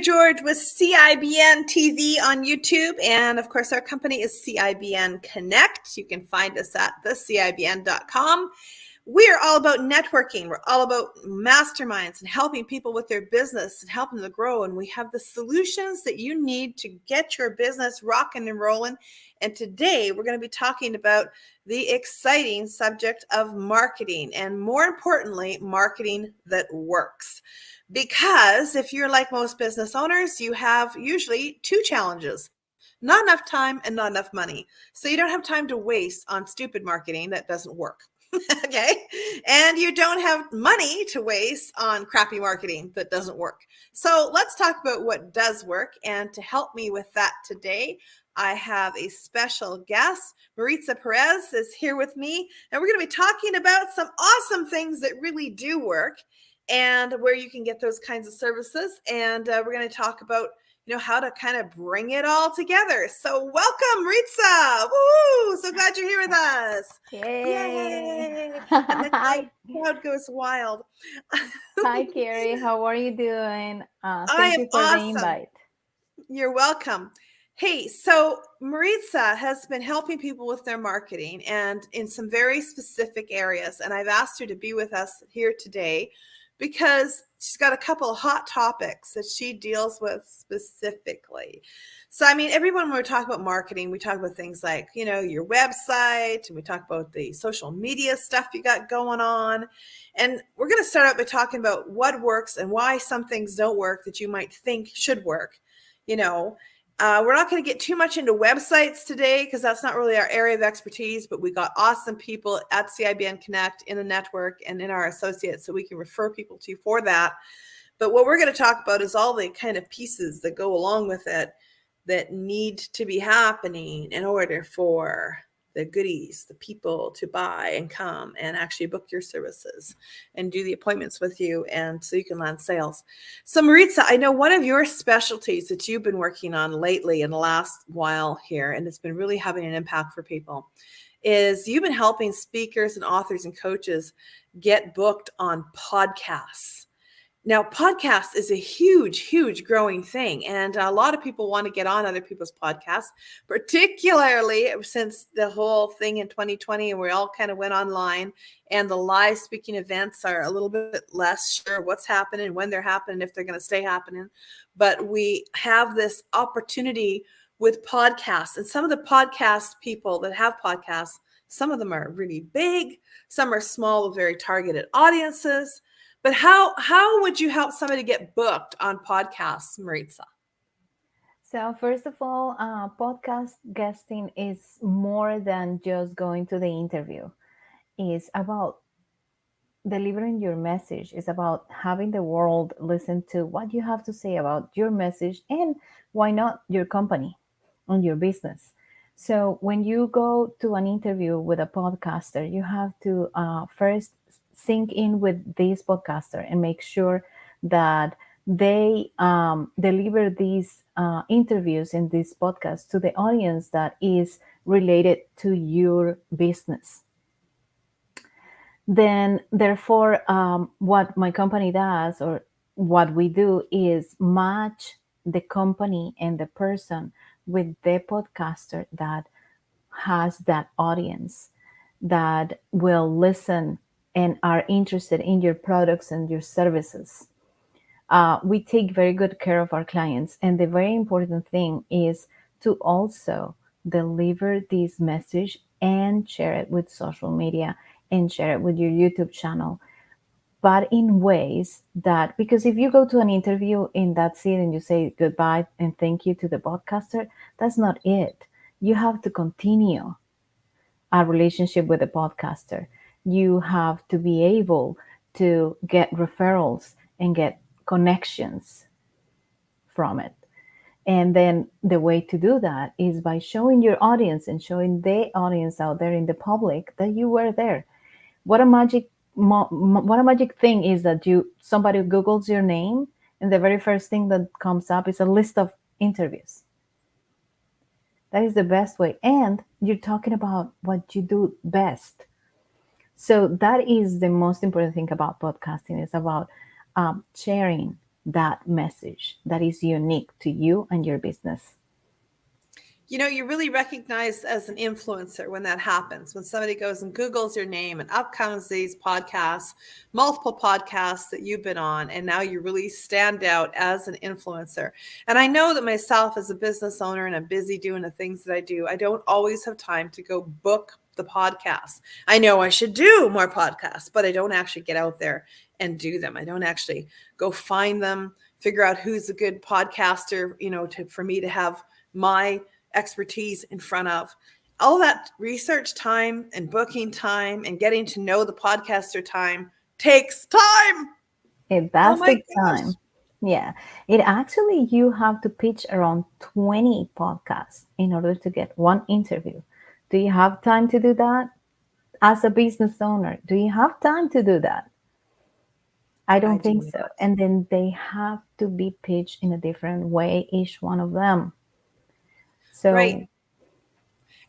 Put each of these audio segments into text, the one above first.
George with CIBN TV on YouTube. And of course, our company is CIBN Connect. You can find us at thecibn.com. We are all about networking. We're all about masterminds and helping people with their business and helping them to grow. And we have the solutions that you need to get your business rocking and rolling. And today we're going to be talking about the exciting subject of marketing, and more importantly, marketing that works. Because if you're like most business owners, you have usually two challenges: not enough time and not enough money. So you don't have time to waste on stupid marketing that doesn't work. Okay. And you don't have money to waste on crappy marketing that doesn't work. So let's talk about what does work. And to help me with that today, I have a special guest. Maritza Perez is here with me, and we're going to be talking about some awesome things that really do work and where you can get those kinds of services. And we're going to talk about how to kind of bring it all together. So welcome, Maritza. Woo! So glad you're here with us. Yay! And the crowd goes wild. Hi, Kerry. How are you doing? I Thank am you for awesome. the invite. You're welcome. Hey, so Maritza has been helping people with their marketing and in some very specific areas. And I've asked her to be with us here today because she's got a couple of hot topics that she deals with specifically. So, I mean, everyone, when we talk about marketing, we talk about things like, your website, and we talk about the social media stuff you got going on. And we're going to start out by talking about what works and why some things don't work that you might think should work. We're not going to get too much into websites today because that's not really our area of expertise, but we got awesome people at CIBN Connect in the network and in our associates, so we can refer people to for that. But what we're going to talk about is all the kind of pieces that go along with it that need to be happening in order for the goodies, the people to buy and come and actually book your services and do the appointments with you, and so you can land sales. So Maritza, I know one of your specialties that you've been working on lately in the last while here, and it's been really having an impact for people, is you've been helping speakers and authors and coaches get booked on podcasts. Now, podcast is a huge, huge growing thing. And a lot of people want to get on other people's podcasts, particularly since the whole thing in 2020, and we all kind of went online, and the live speaking events are a little bit less sure what's happening, when they're happening, if they're going to stay happening. But we have this opportunity with podcasts, and some of the podcast people that have podcasts, some of them are really big, some are small with very targeted audiences. But how would you help somebody get booked on podcasts, Maritza? So first of all, podcast guesting is more than just going to the interview. It's about delivering your message. It's about having the world listen to what you have to say about your message, and why not your company and your business. So when you go to an interview with a podcaster, you have to first sync in with this podcaster and make sure that they deliver these interviews and these podcasts to the audience that is related to your business. Then, therefore, what my company does, or what we do, is match the company and the person with the podcaster that has that audience that will listen and are interested in your products and your services. We take very good care of our clients. And the very important thing is to also deliver this message and share it with social media and share it with your YouTube channel. But in ways that, because if you go to an interview in that seat and you say goodbye and thank you to the podcaster, that's not it. You have to continue a relationship with the podcaster. You have to be able to get referrals and get connections from it. And then the way to do that is by showing your audience and showing the audience out there in the public that you were there. What a magic thing is that somebody Googles your name, and the very first thing that comes up is a list of interviews. That is the best way. And you're talking about what you do best. So that is the most important thing about podcasting. It's about sharing that message that is unique to you and your business. You really recognize as an influencer when that happens, when somebody goes and Googles your name and up comes these podcasts, multiple podcasts that you've been on, and now you really stand out as an influencer. And I know that myself as a business owner, and I'm busy doing the things that I do, I don't always have time to go book the podcast. I know I should do more podcasts, but I don't actually get out there and do them. I don't actually go find them, figure out who's a good podcaster, for me to have my expertise in front of. All that research time and booking time and getting to know the podcaster time takes time. It Oh does my take gosh. time. Yeah. It actually, you have to pitch around 20 podcasts in order to get one interview. Do you have time to do that? As a business owner, do you have time to do that? I I don't do think so. not. And then they have to be pitched in a different way, each one of them. Right. So,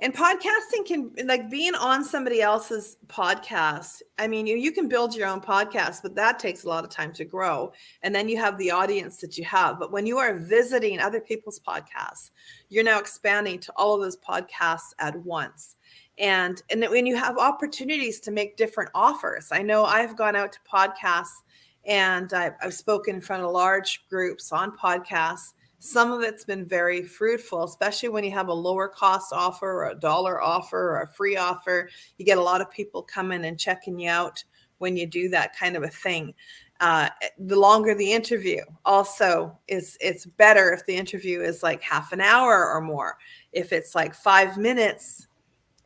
And podcasting can, like, being on somebody else's podcast. I mean, you can build your own podcast, but that takes a lot of time to grow. And then you have the audience that you have. But when you are visiting other people's podcasts, you're now expanding to all of those podcasts at once. And when you have opportunities to make different offers, I know I've gone out to podcasts and I've spoken in front of large groups on podcasts. Some of it's been very fruitful, especially when you have a lower cost offer or a dollar offer or a free offer. You get a lot of people coming and checking you out when you do that kind of a thing. The longer the interview also is, it's better if the interview is like half an hour or more. If it's like 5 minutes,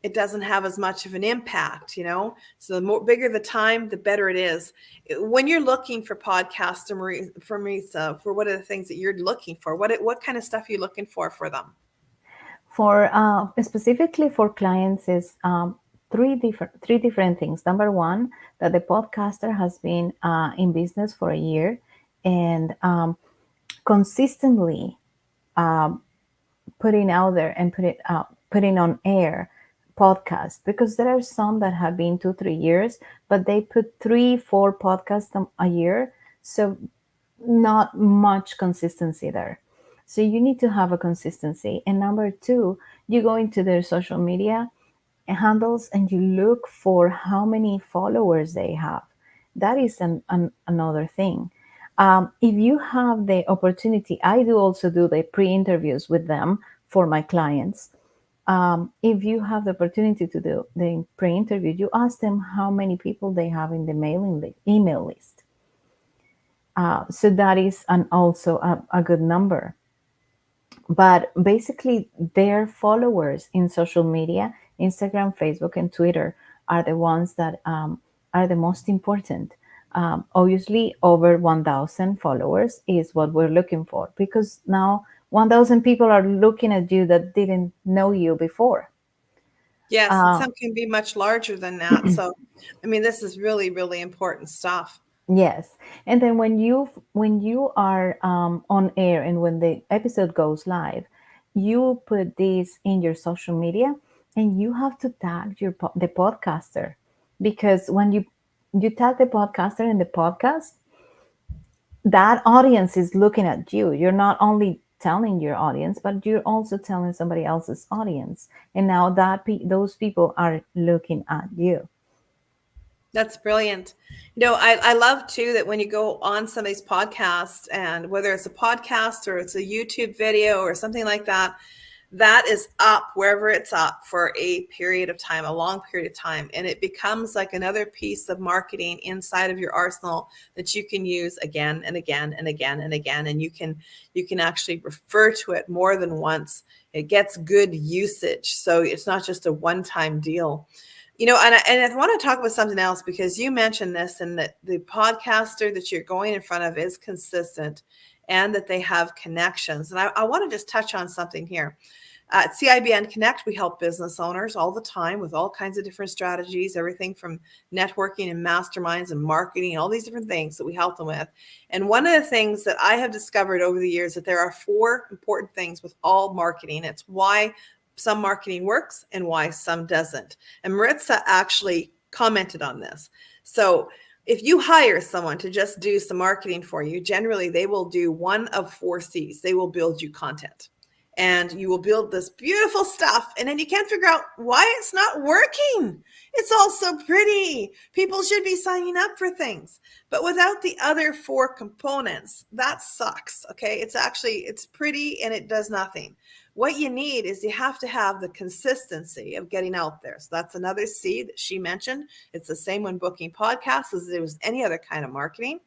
it doesn't have as much of an impact. So the more bigger the time, the better it is. When you're looking for podcasts, for Marisa, for what are the things that you're looking for? What kind of stuff are you looking for them? for specifically for clients, is three different things. Number one, that the podcaster has been in business for a year and consistently putting out there and putting on air podcasts, because there are some that have been 2-3 years, but they put 3-4 podcasts a year, so not much consistency there. So you need to have a consistency. And number two, you go into their social media handles and you look for how many followers they have. That is another thing. If you have the opportunity, I do also do the pre-interviews with them for my clients. If you have the opportunity to do the pre-interview, you ask them how many people they have in the email list. So that is also a good number. But basically, their followers in social media, Instagram, Facebook, and Twitter, are the ones that are the most important. Obviously, over 1,000 followers is what we're looking for, because now 1,000 people are looking at you that didn't know you before. Yes, and Uh, some can be much larger than that. So, I mean, this is really, really important stuff. Yes, and then when you are on air and when the episode goes live, you put this in your social media, and you have to tag the podcaster, because when you tag the podcaster in the podcast, that audience is looking at you. You're not only telling your audience, but you're also telling somebody else's audience, and now those people are looking at you. That's brilliant. I love too that when you go on somebody's podcast, and whether it's a podcast or it's a YouTube video or something like that, that is up wherever it's up for a period of time, a long period of time. And it becomes like another piece of marketing inside of your arsenal that you can use again and again and again and again. And you can actually refer to it more than once. It gets good usage. So it's not just a one-time deal. And I want to talk about something else, because you mentioned this, and that the podcaster that you're going in front of is consistent and that they have connections. And I want to just touch on something here. At CIBN Connect, we help business owners all the time with all kinds of different strategies, everything from networking and masterminds and marketing, all these different things that we help them with. And one of the things that I have discovered over the years, that there are 4 important things with all marketing. It's why some marketing works and why some doesn't. And Maritza actually commented on this. So if you hire someone to just do some marketing for you, generally they will do one of 4 C's. They will build you content and you will build this beautiful stuff. And then you can't figure out why it's not working. It's all so pretty. People should be signing up for things. But without the other 4 components, that sucks. Okay. It's pretty and it does nothing. What you need is you have to have the consistency of getting out there. So that's another C that she mentioned. It's the same when booking podcasts as it was any other kind of marketing.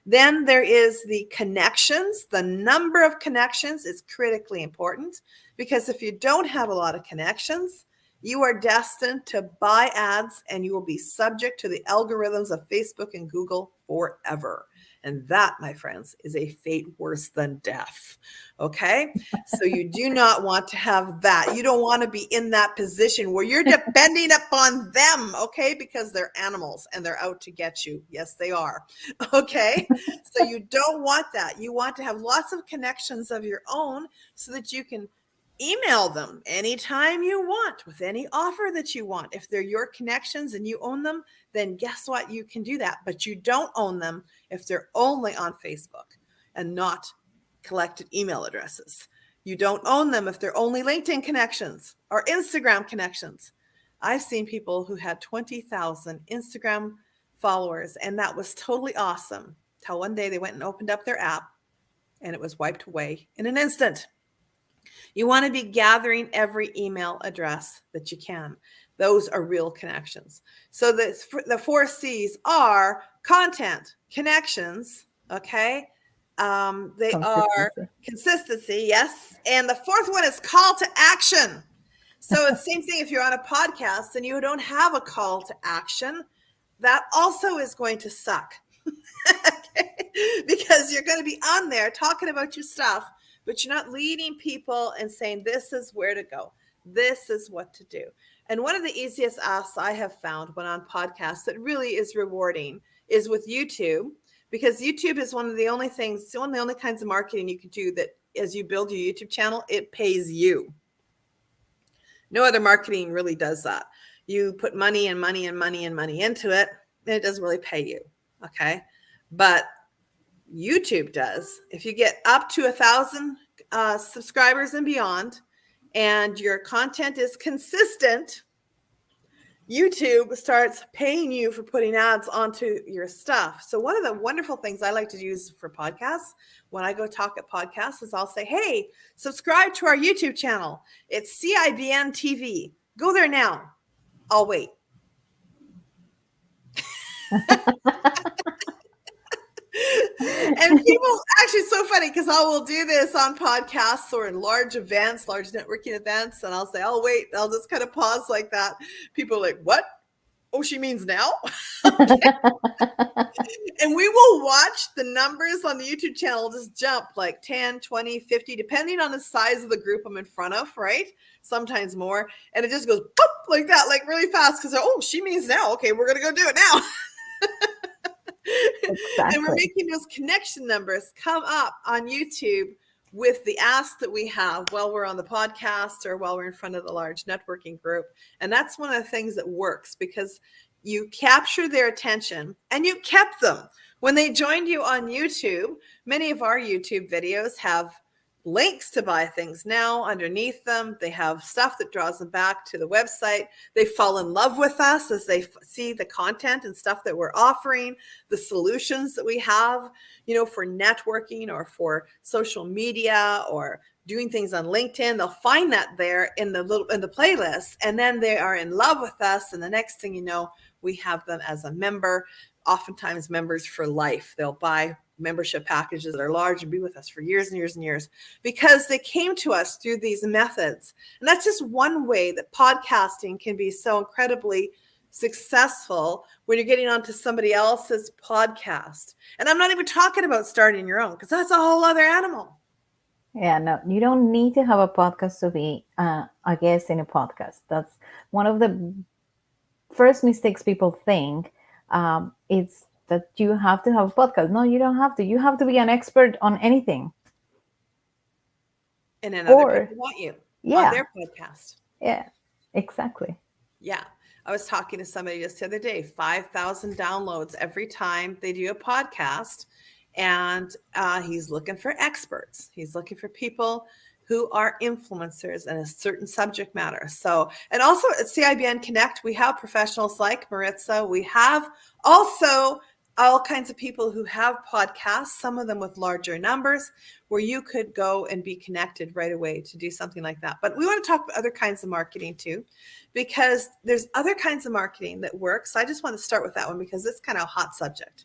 Then there is the connections. The number of connections is critically important because if you don't have a lot of connections, you are destined to buy ads and you will be subject to the algorithms of Facebook and Google forever. And that, my friends, is a fate worse than death. Okay. So you do not want to have that. You don't want to be in that position where you're depending upon them. Okay. Because they're animals and they're out to get you. Yes, they are. Okay. So you don't want that. You want to have lots of connections of your own so that you can email them anytime you want with any offer that you want. If they're your connections and you own them, then guess what? You can do that, but you don't own them if they're only on Facebook and not collected email addresses. You don't own them if they're only LinkedIn connections or Instagram connections. I've seen people who had 20,000 Instagram followers, and that was totally awesome. Till one day they went and opened up their app and it was wiped away in an instant. You want to be gathering every email address that you can. Those are real connections. So the 4 C's are content, connections, okay? They are consistency, yes. And the fourth one is call to action. So it's the same thing if you're on a podcast and you don't have a call to action, that also is going to suck. Okay? Because you're going to be on there talking about your stuff, but you're not leading people and saying, this is where to go. This is what to do. And one of the easiest asks I have found when on podcasts that really is rewarding is with YouTube, because YouTube is one of the only things, one of the only kinds of marketing you can do that as you build your YouTube channel, it pays you. No other marketing really does that. You put money and money and money and money into it, and it doesn't really pay you. Okay. But YouTube does. If you get up to 1,000 subscribers and beyond, and your content is consistent, YouTube starts paying you for putting ads onto your stuff. So one of the wonderful things I like to use for podcasts, when I go talk at podcasts, is I'll say, hey, subscribe to our YouTube channel. It's CIBN TV. Go there now. I'll wait. And people, actually, it's so funny because I will do this on podcasts or in large events, large networking events, and I'll say, I'll wait. I'll just kind of pause like that. People are like, what? Oh, she means now? And we will watch the numbers on the YouTube channel just jump like 10, 20, 50, depending on the size of the group I'm in front of, right? Sometimes more. And it just goes pop like that, like really fast because, oh, she means now. Okay, we're going to go do it now. Exactly. And we're making those connection numbers come up on YouTube with the ask that we have while we're on the podcast or while we're in front of the large networking group. And that's one of the things that works because you capture their attention and you kept them. When they joined you on YouTube, many of our YouTube videos have links to buy things now underneath them. They have stuff that draws them back to the website. They fall in love with us as they see the content and stuff that we're offering, the solutions that we have, for networking or for social media or doing things on LinkedIn. They'll find that there in the playlist, and then they are in love with us. And the next thing you know, we have them as a member, oftentimes members for life. They'll buy membership packages that are large and be with us for years and years and years because they came to us through these methods. And that's just one way that podcasting can be so incredibly successful when you're getting onto somebody else's podcast. And I'm not even talking about starting your own because that's a whole other animal. Yeah, no, you don't need to have a podcast to be a guest in a podcast. That's one of the first mistakes people think. It's that you have to have a podcast. No, you don't have to. You have to be an expert on anything. And then other people want you on their podcast. Yeah, exactly. Yeah. I was talking to somebody just the other day, 5,000 downloads every time they do a podcast. And he's looking for experts. He's looking for people who are influencers in a certain subject matter. So, and also at CIBN Connect, we have professionals like Maritza. We have also all kinds of people who have podcasts, some of them with larger numbers, where you could go and be connected right away to do something like that. But we want to talk about other kinds of marketing too, because there's other kinds of marketing that works. So I just want to start with that one because it's kind of a hot subject.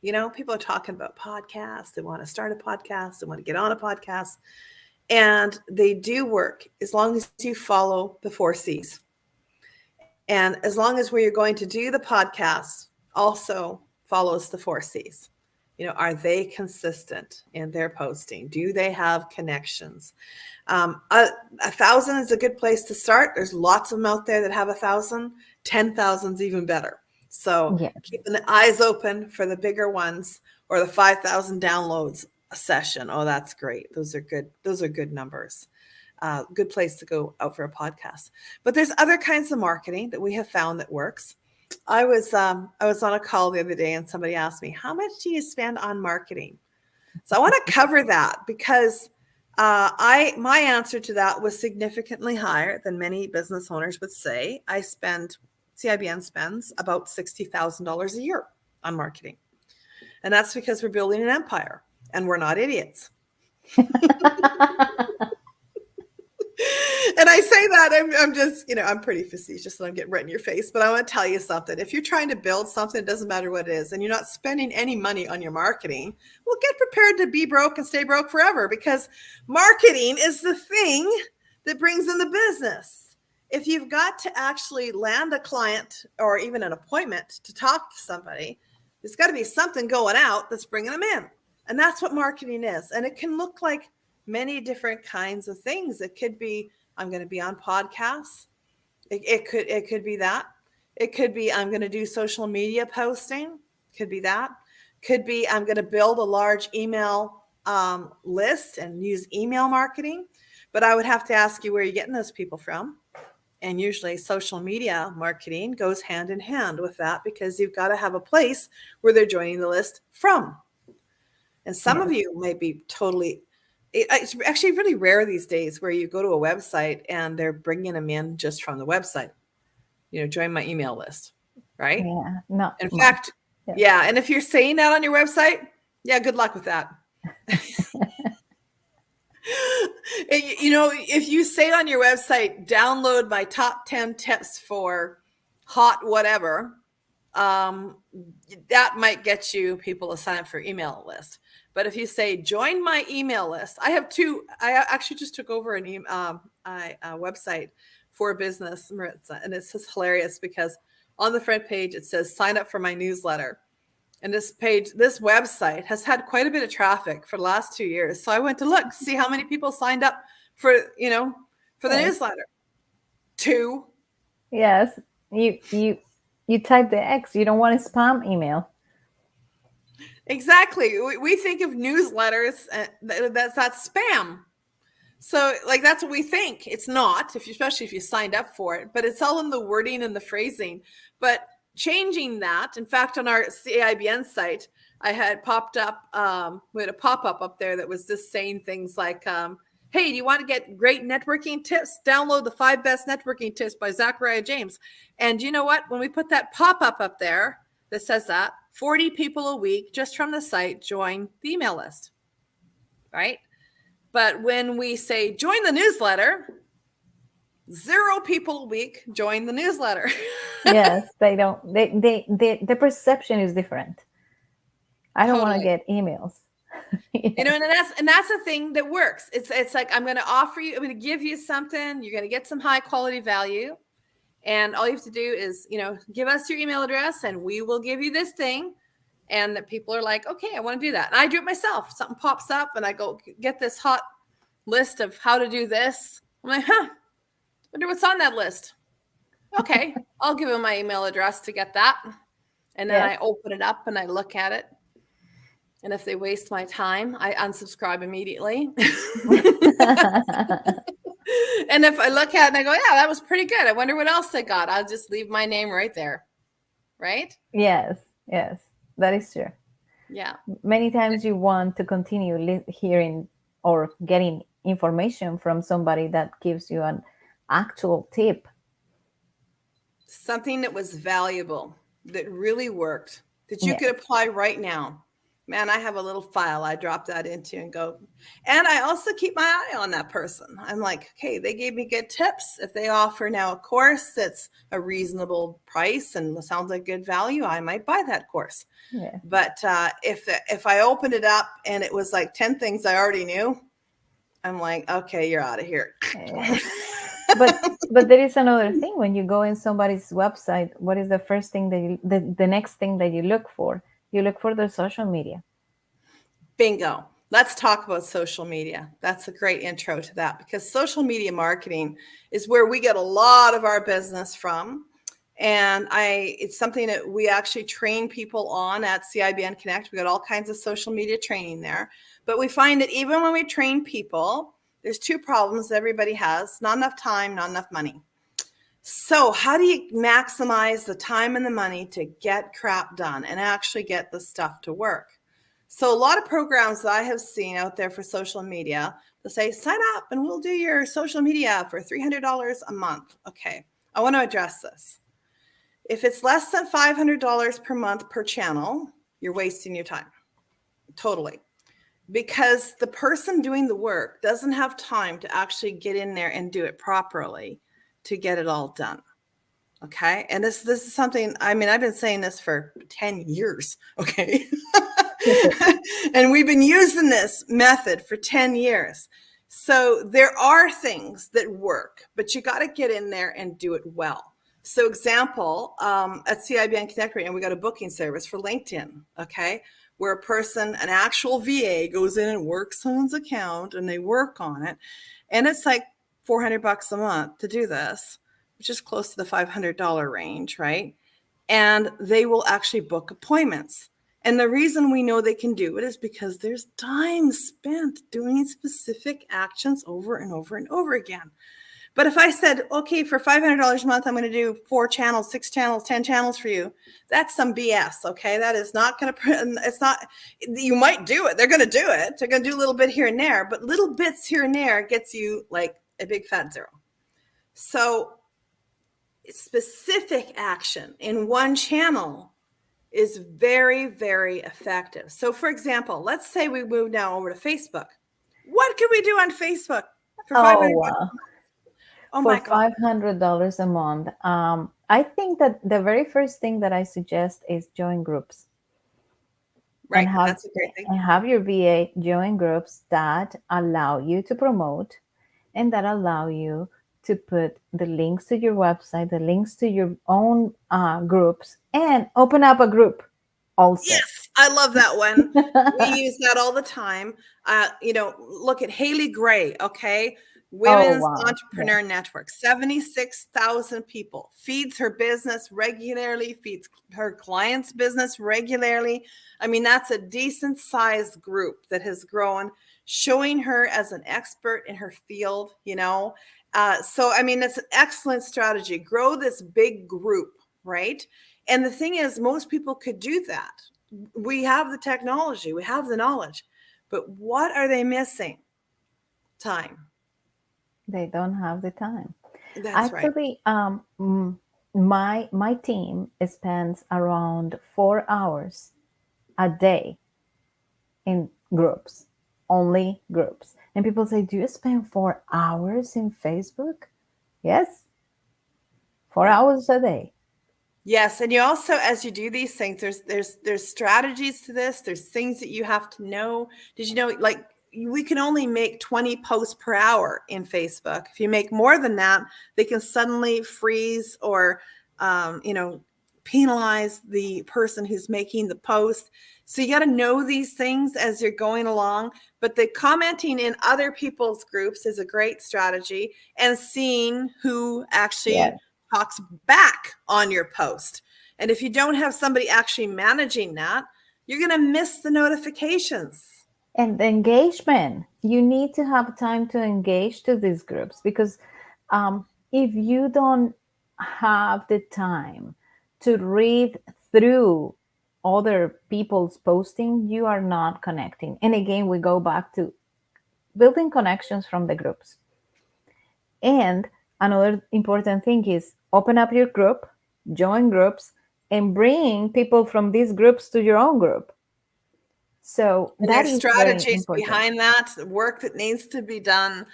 You know, people are talking about podcasts. They want to start a podcast. They want to get on a podcast. And they do work as long as you follow the 4 C's. And as long as where you're going to do the podcast also follows the 4 C's. You know, are they consistent in their posting? Do they have connections? 1,000 is a good place to start. There's lots of them out there that have 1,000. 10,000 is even better. So Yes. keeping the eyes open for the bigger ones, or the 5,000 downloads a session. Oh, that's great. Those are good. Those are good numbers. Good place to go out for a podcast. But there's other kinds of marketing that we have found that works. I was on a call the other day and somebody asked me, how much do you spend on marketing? So I want to cover that because my answer to that was significantly higher than many business owners would say. CIBN spends about $60,000 a year on marketing. And that's because we're building an empire and we're not idiots. And I say that I'm just, I'm pretty facetious and I'm getting right in your face, but I want to tell you something. If you're trying to build something, it doesn't matter what it is, and you're not spending any money on your marketing, well, get prepared to be broke and stay broke forever, because marketing is the thing that brings in the business. If you've got to actually land a client or even an appointment to talk to somebody, there's got to be something going out that's bringing them in. And that's what marketing is. And it can look like many different kinds of things. It could be, I'm going to be on podcasts. It could be that. It could be, I'm going to do social media posting. Could be that. Could be, I'm going to build a large email list and use email marketing. But I would have to ask you where you're getting those people from. And usually social media marketing goes hand in hand with that, because you've got to have a place where they're joining the list from. And some of you may be totally, it's actually really rare these days where you go to a website and they're bringing them in just from the website. Join my email list, right? Yeah, no. In fact, yeah. And if you're saying that on your website, yeah, good luck with that. If you say on your website, download my top 10 tips for hot whatever, that might get you people to sign up for your email list. But if you say, join my email list, I actually just took over a website for business, Maritza, and it's just hilarious because on the front page, it says, sign up for my newsletter. And this website has had quite a bit of traffic for the last 2 years. So I went to see how many people signed up for the newsletter. 2. Yes. You type the X. You don't want a spam email. Exactly. We think of newsletters, that's spam. So that's what we think. It's not, especially if you signed up for it, but it's all in the wording and the phrasing. But changing that, in fact, on our CIBN site, I had popped up, we had a pop-up up there that was just saying things like, hey, do you want to get great networking tips? Download the 5 best networking tips by Zachariah James. And you know what? When we put that pop-up up there that says that, 40 people a week just from the site join the email list, right? But when we say join the newsletter, 0 people a week join the newsletter. Yes, they don't. The perception is different. I don't want to get emails. Yes. And that's the thing that works. It's like, I'm going to give you something. You're going to get some high quality value. And all you have to do is, give us your email address and we will give you this thing. And that people are like, okay, I want to do that. And I do it myself. Something pops up and I go get this hot list of how to do this. I'm like, wonder what's on that list. Okay, I'll give them my email address to get that. And then I open it up and I look at it. And if they waste my time, I unsubscribe immediately. And if I look at it and I go, yeah, that was pretty good. I wonder what else I got. I'll just leave my name right there. Right? Yes, yes, that is true. Yeah. Many times you want to continue hearing or getting information from somebody that gives you an actual tip. Something that was valuable, that really worked, that you Yes, could apply right now. Man, I have a little file I drop that into and go. And I also keep my eye on that person. I'm like, okay, they gave me good tips. If they offer now a course that's a reasonable price and sounds like good value, I might buy that course. yes. But if I opened it up and it was like 10 things I already knew, I'm like, okay, you're out of here. Eh, but there is another thing. When you go in somebody's website, what is the first thing that the next thing that you look for? You look for their social media. Bingo. Let's talk about social media. That's a great intro to that, because social media marketing is where we get a lot of our business from. And it's something that we actually train people on at CIBN Connect. We got all kinds of social media training there. But we find that even when we train people, there's two problems everybody has: not enough time, not enough money. So how do you maximize the time and the money to get crap done and actually get the stuff to work? So a lot of programs that I have seen out there for social media, they'll say, sign up and we'll do your social media for $300 a month. Okay, I want to address this. If it's less than $500 per month per channel, you're wasting your time. Totally. Because the person doing the work doesn't have time to actually get in there and do it properly to get it all done. Okay. And this is something, I mean, I've been saying this for 10 years. Okay. And we've been using this method for 10 years. So there are things that work, but you got to get in there and do it well. So example, at CIBN Connect, and we got a booking service for LinkedIn, okay, where a person, an actual VA goes in and works someone's account and they work on it. And it's like $400 a month to do this, which is close to the $500 range, right? And they will actually book appointments. And the reason we know they can do it is because there's time spent doing specific actions over and over and over again. But if I said, okay, for $500 a month, I'm going to do 4 channels, 6 channels, 10 channels for you, that's some BS. Okay. That is not going to, it's not, you might do it. They're going to do it. They're going to do a little bit here and there, but little bits here and there gets you like a big fat zero. So specific action in one channel is very, very effective. So for example, let's say we move now over to Facebook. What can we do on Facebook for Oh, 500 wow. Oh For my God. $500 a month, I think that the very first thing that I suggest is join groups Right. That's a great thing. and have your VA join groups that allow you to promote and that allow you to put the links to your website, the links to your own groups, and open up a group also. Yes, I love that one. We use that all the time. Look at Haley Gray, okay? Oh, Women's wow. Entrepreneur Network, 76,000 people, feeds her business regularly, feeds her clients' business regularly. I mean, that's a decent sized group that has grown, showing her as an expert in her field, So, I mean, it's an excellent strategy. Grow this big group, right? And the thing is, most people could do that. We have the technology, we have the knowledge, but what are they missing? Time. They don't have the time. That's right. Actually, my team spends around 4 hours a day in groups, only groups. And people say, "Do you spend 4 hours in Facebook?" Yes, 4 hours a day. Yes, and you also, as you do these things, there's strategies to this. There's things that you have to know. Did you know, like, we can only make 20 posts per hour in Facebook. If you make more than that, they can suddenly freeze or, penalize the person who's making the post. So you got to know these things as you're going along. But the commenting in other people's groups is a great strategy, and seeing who actually Yes. talks back on your post. And if you don't have somebody actually managing that, you're going to miss the notifications. And the engagement. you need to have time to engage to these groups, because if you don't have the time to read through other people's posting, you are not connecting. And again, we go back to building connections from the groups. And another important thing is open up your group, join groups, and bring people from these groups to your own group. So And that there's is very strategies important. behind that, the work that needs to be done.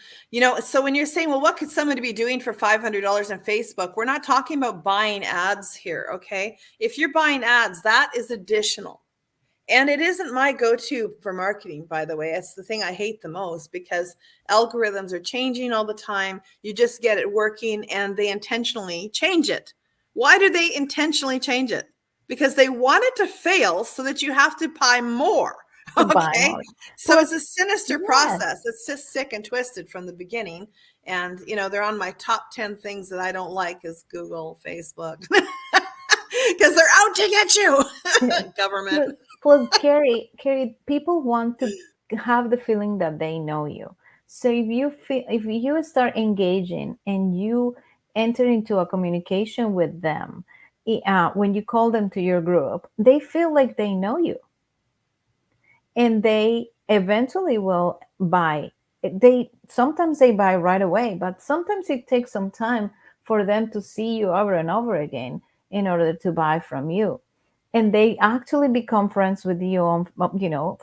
So when you're saying, well, what could somebody be doing for $500 on Facebook? We're not talking about buying ads here, okay? If you're buying ads, that is additional. And it isn't my go-to for marketing, by the way. It's the thing I hate the most because algorithms are changing all the time. You just get it working and they intentionally change it. Why do they intentionally change it? Because they want it to fail so that you have to buy more. To buy Okay. more. So Plus, it's a sinister yes, process. It's just sick and twisted from the beginning. And, they're on my top 10 things that I don't like is Google, Facebook, because they're out to get you, government. plus, Carrie, people want to have the feeling that they know you. So if you start engaging and you enter into a communication with them, when you call them to your group, they feel like they know you, and they eventually will buy. They buy right away, but sometimes it takes some time for them to see you over and over again in order to buy from you, and they actually become friends with you on,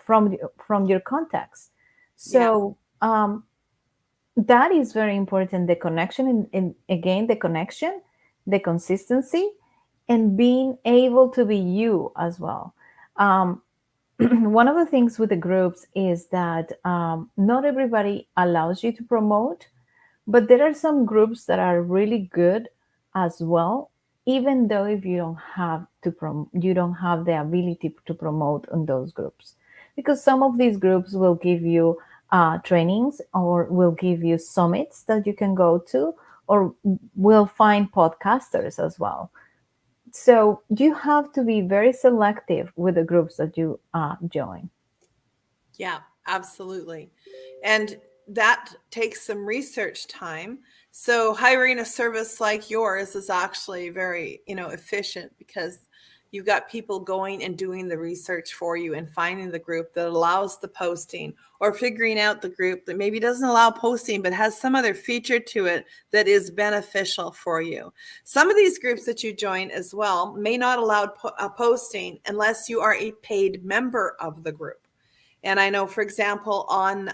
from your contacts. Yeah. So that is very important, the connection, and again, the connection, the consistency, and being able to be you as well. um, One of the things with the groups is that not everybody allows you to promote, but there are some groups that are really good as well, even though if you don't have you don't have the ability to promote on those groups, because some of these groups will give you trainings, or will give you summits that you can go to, or will find podcasters as well. So you have to be very selective with the groups that you join. Yeah, absolutely. And that takes some research time. So hiring a service like yours is actually very, efficient because you've got people going and doing the research for you and finding the group that allows the posting, or figuring out the group that maybe doesn't allow posting but has some other feature to it that is beneficial for you. Some of these groups that you join as well may not allow posting unless you are a paid member of the group. And I know, for example, on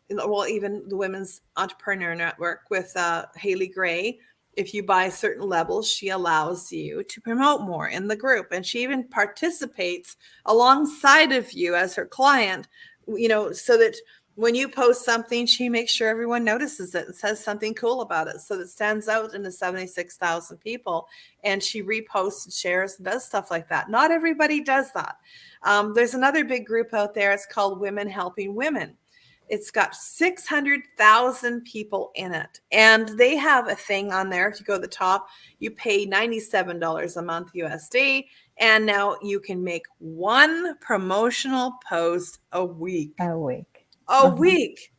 even the Women's Entrepreneur Network with Haley Gray, if you buy certain levels, she allows you to promote more in the group, and she even participates alongside of you as her client. So that when you post something, she makes sure everyone notices it and says something cool about it, so that it stands out in the 76,000 people. And she reposts and shares and does stuff like that. Not everybody does that. There's another big group out there. It's called Women Helping Women. It's got 600,000 people in it. And they have a thing on there. If you go to the top, you pay $97 a month USD. And now you can make one promotional post a week. A week. A Uh-huh. week.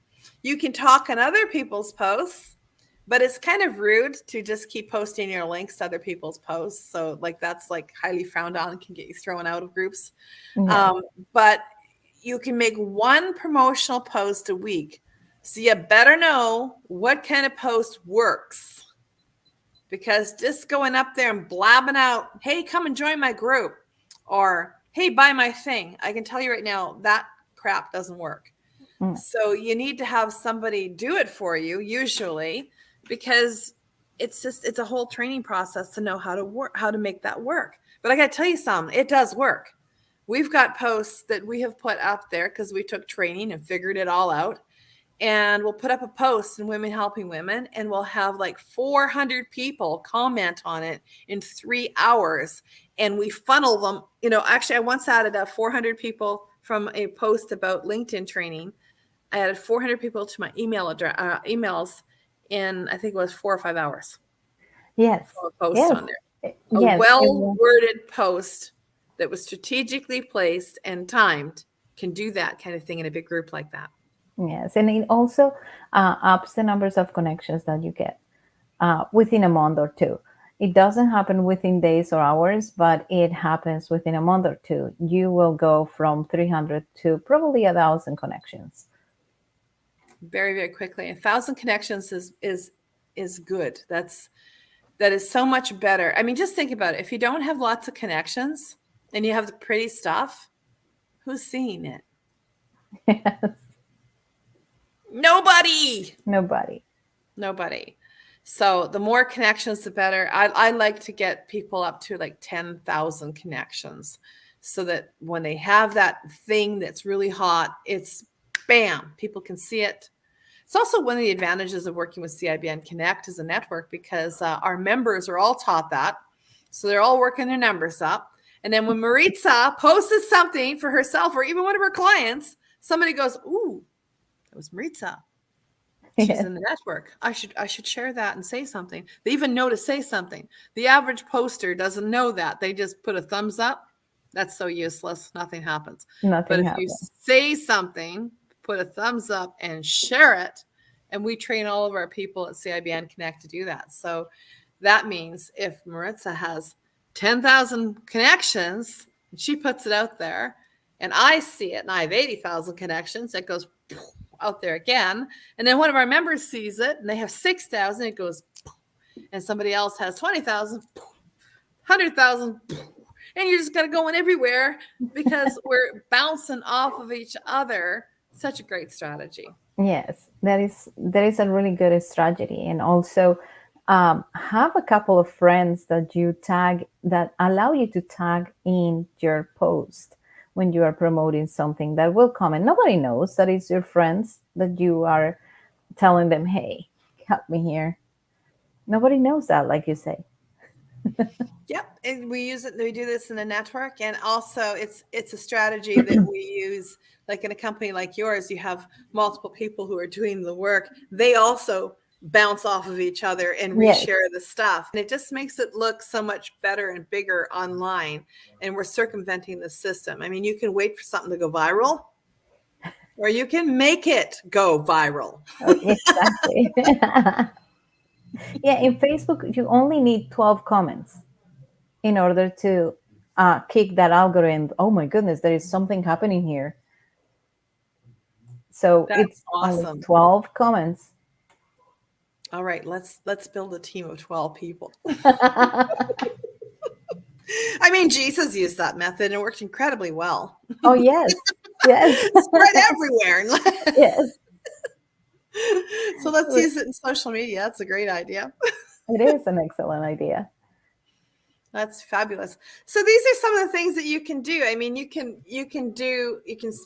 You can talk on other people's posts, but it's kind of rude to just keep posting your links to other people's posts. So, like, that's like highly frowned on and can get you thrown out of groups. Yes. But you can make one promotional post a week. So you better know what kind of post works, because just going up there and blabbing out, hey, come and join my group, or hey, buy my thing, I can tell you right now that crap doesn't work. Mm. So you need to have somebody do it for you, usually, because it's a whole training process to know how to make that work. But I got to tell you something, it does work. We've got posts that we have put up there because we took training and figured it all out. And we'll put up a post in Women Helping Women, and we'll have like 400 people comment on it in 3 hours. And we funnel them. Actually, I once added 400 people from a post about LinkedIn training. I added 400 people to my emails in, I think it was 4 or 5 hours. Yes. A post Yes. on there. A Yes. well-worded post that was strategically placed and timed can do that kind of thing in a big group like that. Yes, and it also ups the numbers of connections that you get within a month or two. It doesn't happen within days or hours, but it happens within a month or two. You will go from 300 to probably 1,000 connections. Very, very quickly. 1,000 connections is good. That is so much better. I mean, just think about it. If you don't have lots of connections and you have the pretty stuff, who's seeing it? Yes. Nobody. Nobody. Nobody. So the more connections, the better. I like to get people up to like 10,000 connections so that when they have that thing that's really hot, it's bam, people can see it. It's also one of the advantages of working with CIBN Connect as a network because our members are all taught that. So they're all working their numbers up. And then when Maritza posts something for herself or even one of her clients, somebody goes, "Ooh, that was Maritza. She's Yes. in the network. I should share that and say something." They even know to say something. The average poster doesn't know that. They just put a thumbs up. That's so useless. Nothing happens. But Nothing if you happened. say something, put a thumbs up and share it, and we train all of our people at CIBN Connect to do that. So that means if Maritza has 10,000 connections and she puts it out there and I see it and I have 80,000 connections, it goes out there again. And then one of our members sees it and they have 6,000, it goes, and somebody else has 20,000, 100,000, and you're just got to go in everywhere because we're bouncing off of each other. Such a great strategy. Yes, that is a really good strategy, and also have a couple of friends that you tag that allow you to tag in your post when you are promoting something that will comment. Nobody knows that it's your friends that you are telling them, "Hey, help me here." Nobody knows that, like you say. Yep, and we use it. We do this in the network, and also it's a strategy that we use. Like in a company like yours, you have multiple people who are doing the work. They also bounce off of each other and Yes, reshare the stuff, and it just makes it look so much better and bigger online. And we're circumventing the system. I mean, you can wait for something to go viral, or you can make it go viral. exactly. Yeah, in Facebook, you only need 12 comments in order to kick that algorithm. Oh my goodness, there is something happening here. So That's it's only awesome. 12 comments. All right, let's build a team of 12 people. I mean, Jesus used that method and it worked incredibly well. Oh, yes. Yes. Spread everywhere. Yes. So let's use it in social media. That's a great idea. It is an excellent idea. That's fabulous. So these are some of the things that you can do. I mean, you can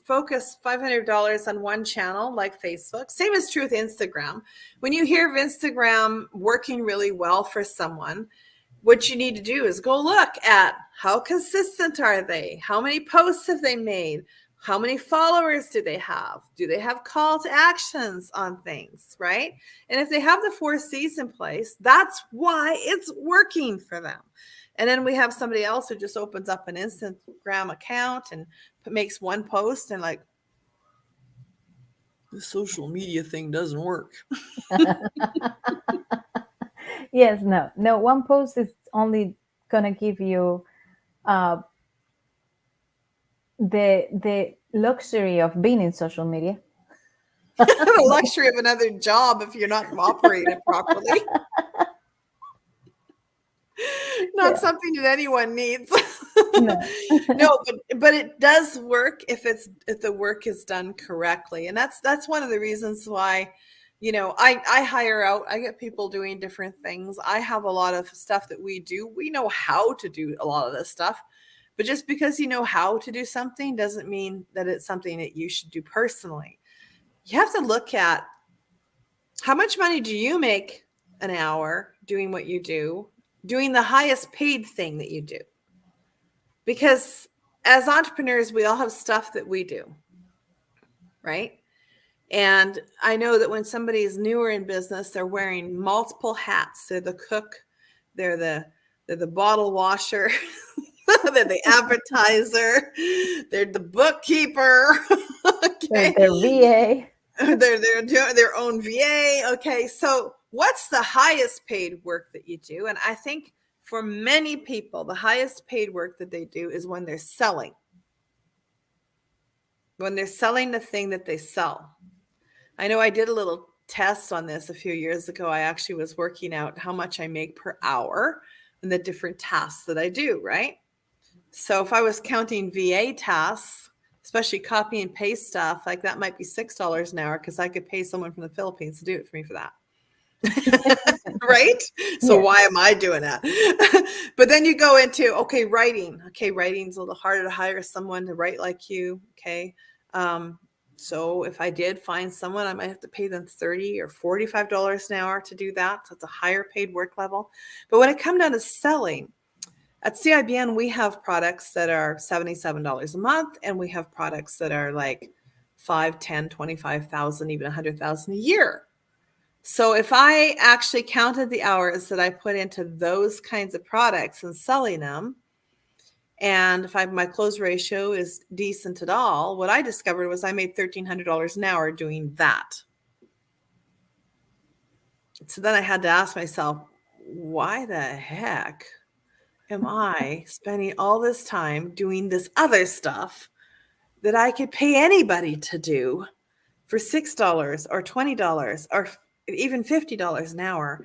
focus $500 on one channel like Facebook. Same is true with Instagram. When you hear of Instagram working really well for someone, what you need to do is go look at how consistent are they? How many posts have they made? How many followers do they have? Do they have call to actions on things, right? And if they have the 4 C's in place, that's why it's working for them. And then we have somebody else who just opens up an Instagram account and makes one post and like, the social media thing doesn't work. Yes, no. One post is only gonna give you uh, the luxury of being in social media. The luxury of another job if you're not operating it properly. Not Yeah. something that anyone needs. No. No, but it does work if the work is done correctly. And that's one of the reasons why, I hire out, I get people doing different things. I have a lot of stuff that we do. We know how to do a lot of this stuff. But just because you know how to do something doesn't mean that it's something that you should do personally. You have to look at how much money do you make an hour doing what you do, doing the highest paid thing that you do. Because as entrepreneurs, we all have stuff that we do, right? And I know that when somebody is newer in business, they're wearing multiple hats. They're the cook, they're the bottle washer, they're the advertiser, they're the bookkeeper. Okay. Their VA. They're doing their own VA. Okay, so what's the highest paid work that you do? And I think for many people, the highest paid work that they do is when they're selling. When they're selling the thing that they sell. I know I did a little test on this a few years ago. I actually was working out how much I make per hour and the different tasks that I do, right? So if I was counting VA tasks, especially copy and paste stuff, like that might be $6 an hour because I could pay someone from the Philippines to do it for me for that. Right? So Yes. why am I doing that? But then you go into, okay, writing. Okay, writing's a little harder to hire someone to write like you. Okay. So if I did find someone, I might have to pay them $30 or $45 an hour to do that. So it's a higher paid work level. But when it comes down to selling, at CIBN, we have products that are $77 a month, and we have products that are like 5, 10, 25,000, even 100,000 a year. So if I actually counted the hours that I put into those kinds of products and selling them, and if my close ratio is decent at all, what I discovered was I made $1,300 an hour doing that. So then I had to ask myself, why the heck am I spending all this time doing this other stuff that I could pay anybody to do for $6 or $20 or even $50 an hour?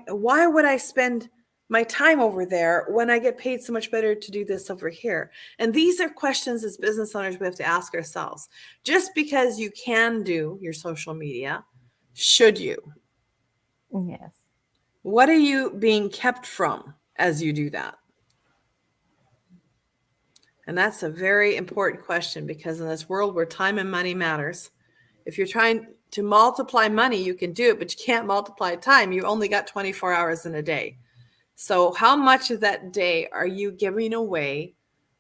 Why would I spend my time over there when I get paid so much better to do this over here? And these are questions as business owners we have to ask ourselves. Just because you can do your social media, should you? Yes. What are you being kept from as you do that? And that's a very important question, because in this world where time and money matters, if you're trying to multiply money, you can do it, but you can't multiply time. You only got 24 hours in a day. So how much of that day are you giving away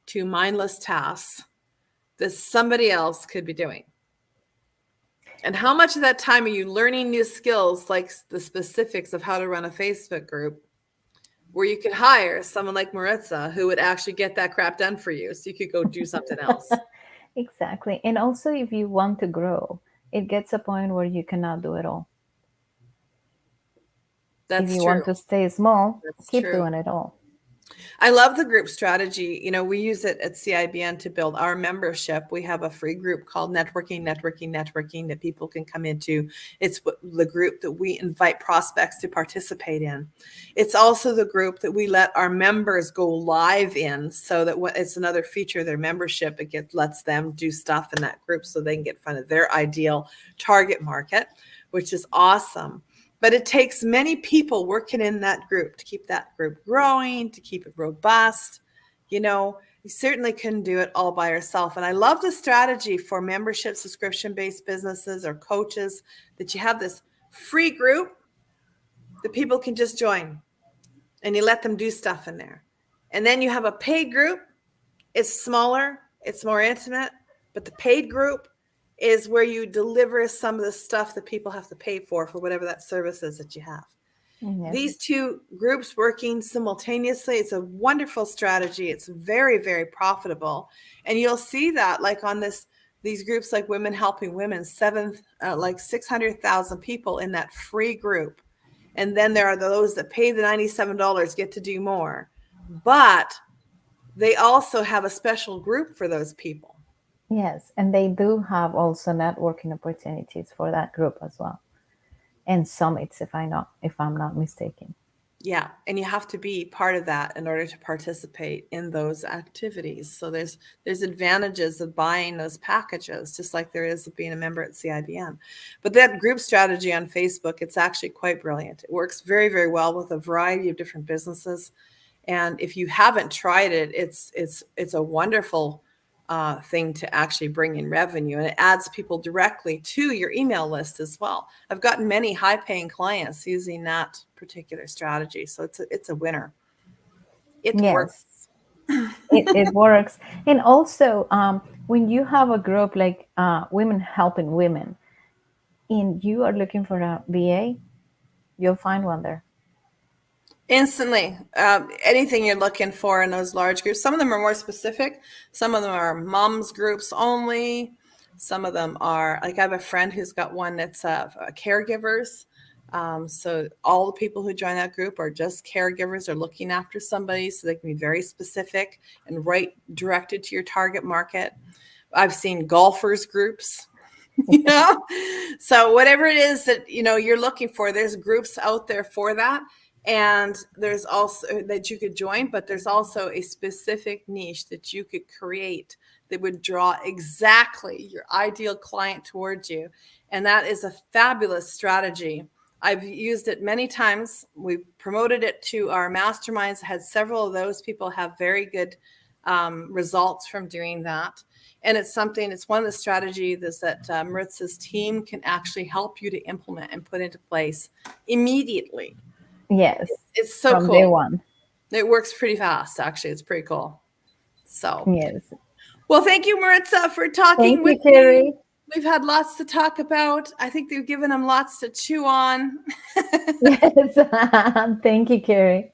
to mindless tasks that somebody else could be doing? And how much of that time are you learning new skills, like the specifics of how to run a Facebook group, where you could hire someone like Maritza who would actually get that crap done for you so you could go do something else? Exactly. And also, if you want to grow, it gets a point where you cannot do it all. If That's you true. want to stay small, That's keep true. doing it all. I love the group strategy. We use it at CIBN to build our membership. We have a free group called Networking that people can come into. It's the group that we invite prospects to participate in. It's also the group that we let our members go live in, so that it's another feature of their membership. It lets them do stuff in that group so they can get in front of their ideal target market, which is awesome. But it takes many people working in that group to keep that group growing, to keep it robust. You certainly couldn't do it all by yourself. And I love the strategy for membership subscription-based businesses or coaches, that you have this free group that people can just join, and you let them do stuff in there. And then you have a paid group. It's smaller, it's more intimate, but the paid group is where you deliver some of the stuff that people have to pay for whatever that service is that you have. Yes. These two groups working simultaneously, it's a wonderful strategy. It's very, very profitable. And you'll see that like on these groups like Women Helping Women, like 600,000 people in that free group. And then there are those that pay the $97, get to do more. But they also have a special group for those people. Yes. And they do have also networking opportunities for that group as well. And summits, if I'm not mistaken. Yeah, and you have to be part of that in order to participate in those activities. So there's advantages of buying those packages, just like there is of being a member at CIBN. But that group strategy on Facebook, it's actually quite brilliant. It works very, very well with a variety of different businesses. And if you haven't tried it, it's a wonderful thing to actually bring in revenue, and it adds people directly to your email list as well. I've gotten many high-paying clients using that particular strategy, so it's a winner. It Yes, works. it works. And also, when you have a group like Women Helping Women, and you are looking for a VA, you'll find one there. Instantly. Anything you're looking for in those large groups. Some of them are more specific. Some of them are moms groups only. Some of them are like, I have a friend who's got one that's caregivers. So all the people who join that group are just caregivers, are looking after somebody, so they can be very specific and right directed to your target market. I've seen golfers groups, you know, so whatever it is that, you know, you're looking for, there's groups out there for that. And there's also that you could join, but there's also a specific niche that you could create that would draw exactly your ideal client towards you. And that is a fabulous strategy. I've used it many times. We've promoted it to our masterminds, had several of those people have very good results from doing that. And it's one of the strategies that Maritza's team can actually help you to implement and put into place immediately. Yes, It's so from day cool. one. It works pretty fast, actually. It's pretty cool. So, Yes. well, thank you, Maritza, for talking Thank with you, me. Kerry. We've had lots to talk about. I think they've given them lots to chew on. Yes. Thank you, Kerry.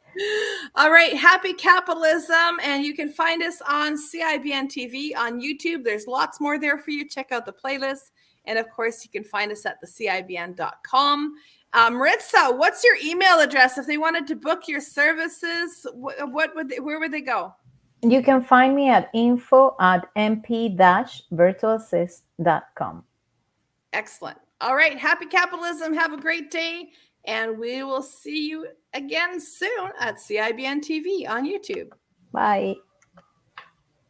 All right. Happy capitalism. And you can find us on CIBN TV on YouTube. There's lots more there for you. Check out the playlist. And of course, you can find us at the CIBN.com. Maritza, what's your email address if they wanted to book your services? Where would they go? You can find me at info@mp-virtualassist.com. Excellent. All right. Happy capitalism. Have a great day. And we will see you again soon at CIBN TV on YouTube. Bye.